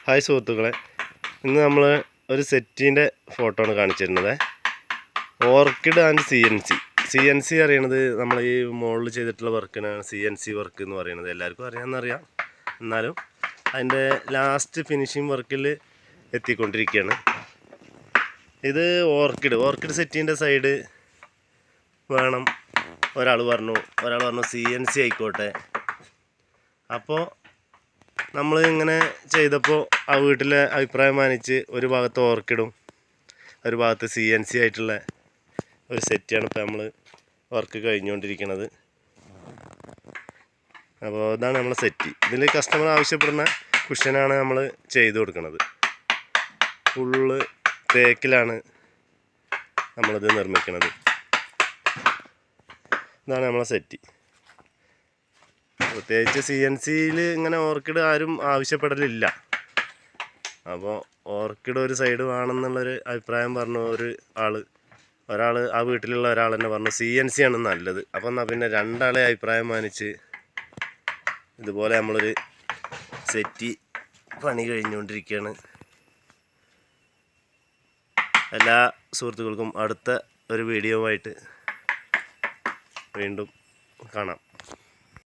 Hi സുഹൃത്തുക്കളെ, ഇന്ന് നമ്മൾ ഒരു സെറ്റിൻ്റെ ഫോട്ടോ ആണ് കാണിച്ചിരുന്നത്. ഓർക്കിഡ് ആൻഡ് CNC അറിയണത് നമ്മൾ ഈ മുകളിൽ ചെയ്തിട്ടുള്ള വർക്കിനാണ് CNC വർക്ക് എന്ന് പറയുന്നത്. എല്ലാവർക്കും അറിയാമെന്നറിയാം, എന്നാലും അതിൻ്റെ ലാസ്റ്റ് ഫിനിഷിങ് വർക്കിൽ എത്തിക്കൊണ്ടിരിക്കുകയാണ്. ഇത് ഓർക്കിഡ് സെറ്റിൻ്റെ സൈഡ് വേണം. ഒരാൾ പറഞ്ഞു CNC ആയിക്കോട്ടെ. അപ്പോൾ നമ്മൾ ഇങ്ങനെ ചെയ്തപ്പോൾ ആ വീട്ടിലെ അഭിപ്രായം മാനിച്ച് ഒരു ഭാഗത്ത് ഓർക്കിഡും ഒരു ഭാഗത്ത് CNC ആയിട്ടുള്ള ഒരു സെറ്റാണ് ഇപ്പോൾ നമ്മൾ വർക്ക് കഴിഞ്ഞുകൊണ്ടിരിക്കുന്നത്. അപ്പോൾ ഇതാണ് നമ്മളെ സെറ്റ്. ഇതിൽ കസ്റ്റമർ ആവശ്യപ്പെടുന്ന കുഷനാണ് നമ്മൾ ചെയ്തു കൊടുക്കുന്നത്. ഫുള്ള് തേക്കിലാണ് നമ്മളിത് നിർമ്മിക്കുന്നത്. ഇതാണ് നമ്മളെ സെറ്റ്. പ്രത്യേകിച്ച് CNCയിൽ ഇങ്ങനെ ഓർക്കിഡ് ആരും ആവശ്യപ്പെടലില്ല. അപ്പോൾ ഓർക്കിഡ് ഒരു സൈഡ് വേണമെന്നുള്ളൊരു അഭിപ്രായം പറഞ്ഞു ഒരാൾ ആ വീട്ടിലുള്ള ഒരാൾ തന്നെ പറഞ്ഞു CNC ആണ് നല്ലത്. അപ്പം എന്നാൽ പിന്നെ രണ്ടാളെ അഭിപ്രായം മാനിച്ച് ഇതുപോലെ നമ്മളൊരു സെറ്റ് പണി കഴിഞ്ഞുകൊണ്ടിരിക്കുകയാണ്. എല്ലാ സുഹൃത്തുക്കൾക്കും അടുത്ത ഒരു വീഡിയോ ആയിട്ട് വീണ്ടും കാണാം.